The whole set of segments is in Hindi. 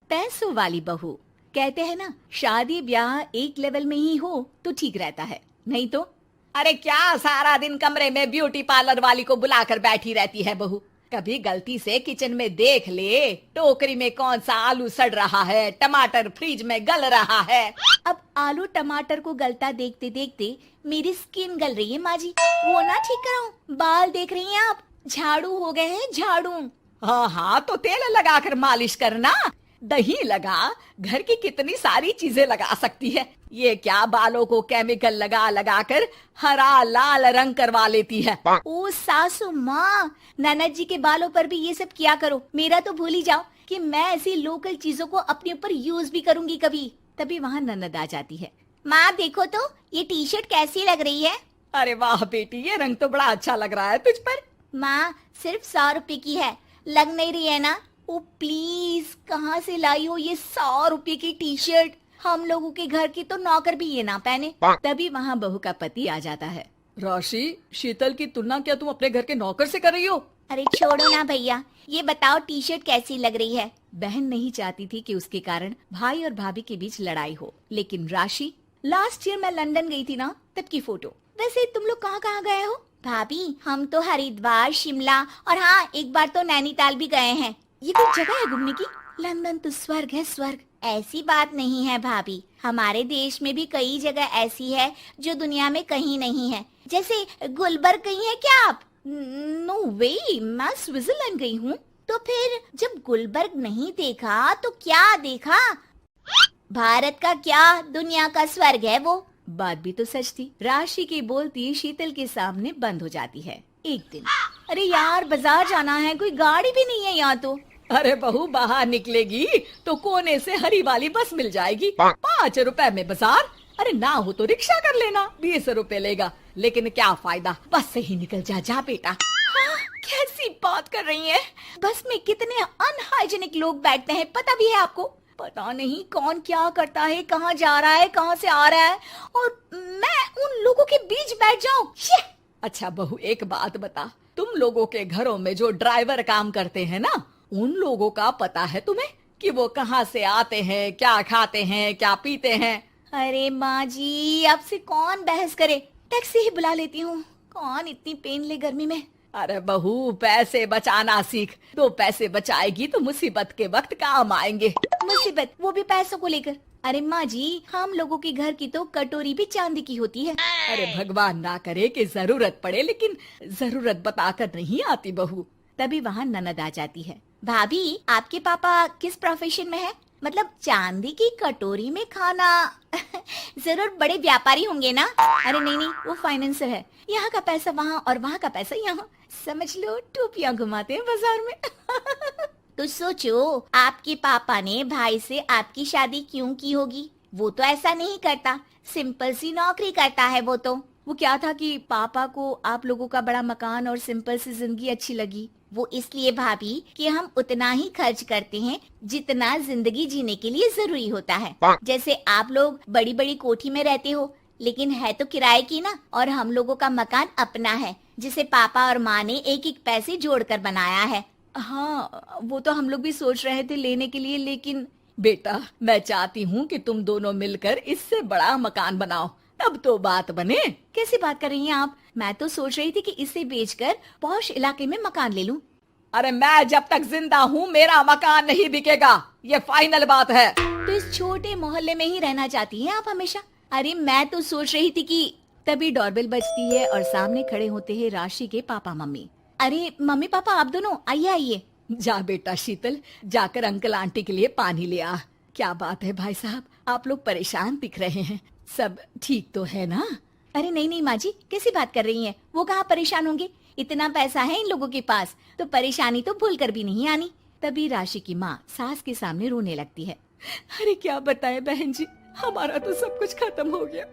पैसों वाली बहू। कहते हैं ना, शादी ब्याह एक लेवल में ही हो तो ठीक रहता है, नहीं तो अरे क्या सारा दिन कमरे में ब्यूटी पार्लर वाली को बुलाकर बैठी रहती है बहू। कभी गलती से किचन में देख ले टोकरी में कौन सा आलू सड़ रहा है, टमाटर फ्रिज में गल रहा है। अब आलू टमाटर को गलता देखते देखते मेरी स्किन गल रही है माँ जी। वो ना ठीक कराऊं, बाल देख रही हैं आप, झाड़ू हो गए हैं झाड़ू। हाँ हाँ, तो तेल लगाकर मालिश करना, दही लगा, घर की कितनी सारी चीजें लगा सकती है। ये क्या बालों को केमिकल लगा लगा कर हरा लाल रंग करवा लेती है। ओ सासू माँ, ननद जी के बालों पर भी ये सब किया करो। मेरा तो भूल ही जाओ कि मैं ऐसी लोकल चीजों को अपने ऊपर यूज भी करूंगी कभी। तभी वहाँ ननद आ जाती है। माँ देखो तो ये टी शर्ट कैसी लग रही है। अरे वाह बेटी, ये रंग तो बड़ा अच्छा लग रहा है तुझ पर। माँ सिर्फ 100 रुपए की है, लग नहीं रही है ना। ओ प्लीज, कहाँ से लाई हो ये 100 रुपए की टी शर्ट। हम लोगों के घर की तो नौकर भी ये ना पहने। तभी वहाँ बहू का पति आ जाता है। राशि, शीतल की तुलना क्या तुम अपने घर के नौकर से कर रही हो? अरे छोड़ो ना भैया, ये बताओ टी शर्ट कैसी लग रही है। बहन नहीं चाहती थी कि उसके कारण भाई और भाभी के बीच लड़ाई हो, लेकिन राशि, लास्ट ईयर मैं लंदन गई थी ना, तब की फोटो। वैसे तुम लोग कहाँ कहाँ गए हो? भाभी हम तो हरिद्वार, शिमला और हाँ एक बार तो नैनीताल भी गए हैं। ये कोई जगह है घूमने की? लंदन तो स्वर्ग है, स्वर्ग। ऐसी बात नहीं है भाभी, हमारे देश में भी कई जगह ऐसी है जो दुनिया में कहीं नहीं है। जैसे गुलबर्ग गई हैं क्या आप? नो वे, मैं स्विट्जरलैंड गई हूँ। तो फिर जब गुलबर्ग नहीं देखा तो क्या देखा? भारत का क्या, दुनिया का स्वर्ग है वो। बात भी तो सच थी। राशि की बोलती शीतल के सामने बंद हो जाती है। एक दिन, अरे यार बाजार जाना है, कोई गाड़ी भी नहीं है यहाँ तो। अरे बहू, बाहर निकलेगी तो कोने से हरी वाली बस मिल जाएगी। 5 रुपए में बाजार। अरे ना हो तो रिक्शा कर लेना, 20 रुपए लेगा। लेकिन क्या फायदा, बस से ही निकल जा बेटा। हाँ, कैसी बात कर रही है? बस में कितने अनहाइजीनिक लोग बैठते हैं, पता भी है आपको? पता नहीं कौन क्या करता है, कहाँ जा रहा है, कहाँ से आ रहा है, और मैं उन लोगों के बीच बैठ जाऊं। अच्छा बहू, एक बात बता, तुम लोगों के घरों में जो ड्राइवर काम करते हैं ना, उन लोगों का पता है तुम्हें कि वो कहाँ से आते हैं, क्या खाते हैं, क्या पीते हैं? अरे माँ जी, आपसे कौन बहस करे, टैक्सी ही बुला लेती हूँ। कौन इतनी पेन ले गर्मी में। अरे बहू, पैसे बचाना सीख, तो पैसे बचाएगी तो मुसीबत के वक्त काम आएंगे। मुसीबत, वो भी पैसों को लेकर? अरे माँ जी, हम लोगों के घर की तो कटोरी भी चांदी की होती है। अरे भगवान ना करे कि जरूरत पड़े, लेकिन जरूरत बताकर नहीं आती बहू। तभी वहाँ ननद आ जाती है। भाभी, आपके पापा किस प्रोफेशन में है? मतलब चांदी की कटोरी में खाना। जरूर बड़े व्यापारी होंगे ना? अरे नहीं नहीं, वो फाइनेंसर है। यहाँ का पैसा वहाँ और वहाँ का पैसा यहाँ, समझ लो टोपियाँ घुमाते हैं बाजार में। तो सोचो, आपके पापा ने भाई से आपकी शादी क्यों की होगी? वो तो ऐसा नहीं करता, सिंपल सी नौकरी करता है वो तो। वो क्या था कि पापा को आप लोगों का बड़ा मकान और सिंपल सी जिंदगी अच्छी लगी। वो इसलिए भाभी कि हम उतना ही खर्च करते हैं जितना जिंदगी जीने के लिए जरूरी होता है। जैसे आप लोग बड़ी बड़ी कोठी में रहते हो, लेकिन है तो किराए की ना, और हम लोगों का मकान अपना है, जिसे पापा और माँ ने एक एक पैसे जोड़कर बनाया है। हाँ, वो तो हम लोग भी सोच रहे थे लेने के लिए, लेकिन बेटा मैं चाहती हूँ कि तुम दोनों मिलकर इससे बड़ा मकान बनाओ, तब तो बात बने। कैसी बात कर रही हैं आप? मैं तो सोच रही थी कि इसे बेचकर पॉश इलाके में मकान ले लूं। अरे मैं जब तक जिंदा हूँ मेरा मकान नहीं बिकेगा, ये फाइनल बात है। तो इस छोटे मोहल्ले में ही रहना चाहती हैं आप हमेशा? अरे मैं तो सोच रही थी कि। तभी डोरबेल बजती है और सामने खड़े होते हैं राशि के पापा मम्मी। अरे मम्मी पापा, आप दोनों आइए आइए। जा बेटा शीतल, जाकर अंकल आंटी के लिए पानी ले आ। क्या बात है भाई साहब, आप लोग परेशान दिख रहे हैं, सब ठीक तो है ना? अरे नहीं नहीं माँ जी, कैसी बात कर रही हैं? वो कहाँ परेशान होंगे, इतना पैसा है इन लोगों के पास, तो परेशानी तो भूल कर भी नहीं आनी। तभी राशि की माँ सास के सामने रोने लगती है। अरे क्या बताएं बहन जी, हमारा तो सब कुछ खत्म हो गया।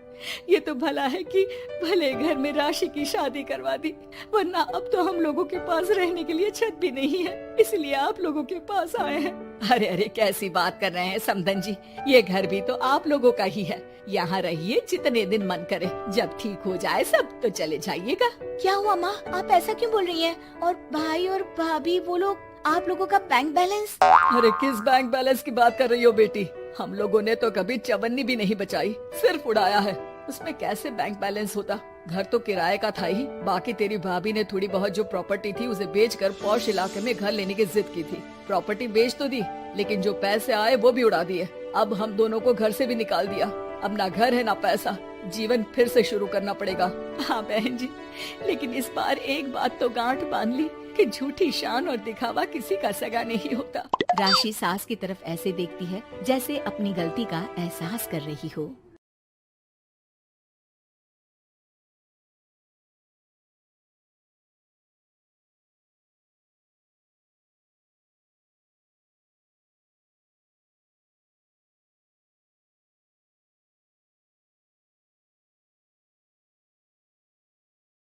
ये तो भला है कि भले घर में राशि की शादी करवा दी, वरना अब तो हम लोगों के पास रहने के लिए छत भी नहीं है, इसलिए आप लोगों के पास आए हैं। अरे अरे कैसी बात कर रहे हैं समधन जी, ये घर भी तो आप लोगों का ही है, यहाँ रहिए जितने दिन मन करे, जब ठीक हो जाए सब तो चले जाइएगा। क्या हुआ माँ, आप ऐसा क्यों बोल रही हैं? और भाई और भाभी वो लोग आप लोगों का बैंक बैलेंस? अरे किस बैंक बैलेंस की बात कर रही हो बेटी? हम लोगों ने तो कभी चवन्नी भी नहीं बचाई, सिर्फ उड़ाया है। उसमें कैसे बैंक बैलेंस होता? घर तो किराए का था ही। बाकी तेरी भाभी ने थोड़ी बहुत जो प्रॉपर्टी थी उसे बेचकर पॉश इलाके में घर लेने की जिद की थी। प्रॉपर्टी बेच तो दी, लेकिन जो पैसे आए वो भी उड़ा दिए। अब हम दोनों को घर से भी निकाल दिया। अब ना घर है ना पैसा, जीवन फिर से शुरू करना पड़ेगा। हाँ बहन जी, लेकिन इस बार एक बात तो गांठ बांध ली कि झूठी शान और दिखावा किसी का सगा नहीं होता। राशि सास की तरफ ऐसे देखती है जैसे अपनी गलती का एहसास कर रही हो।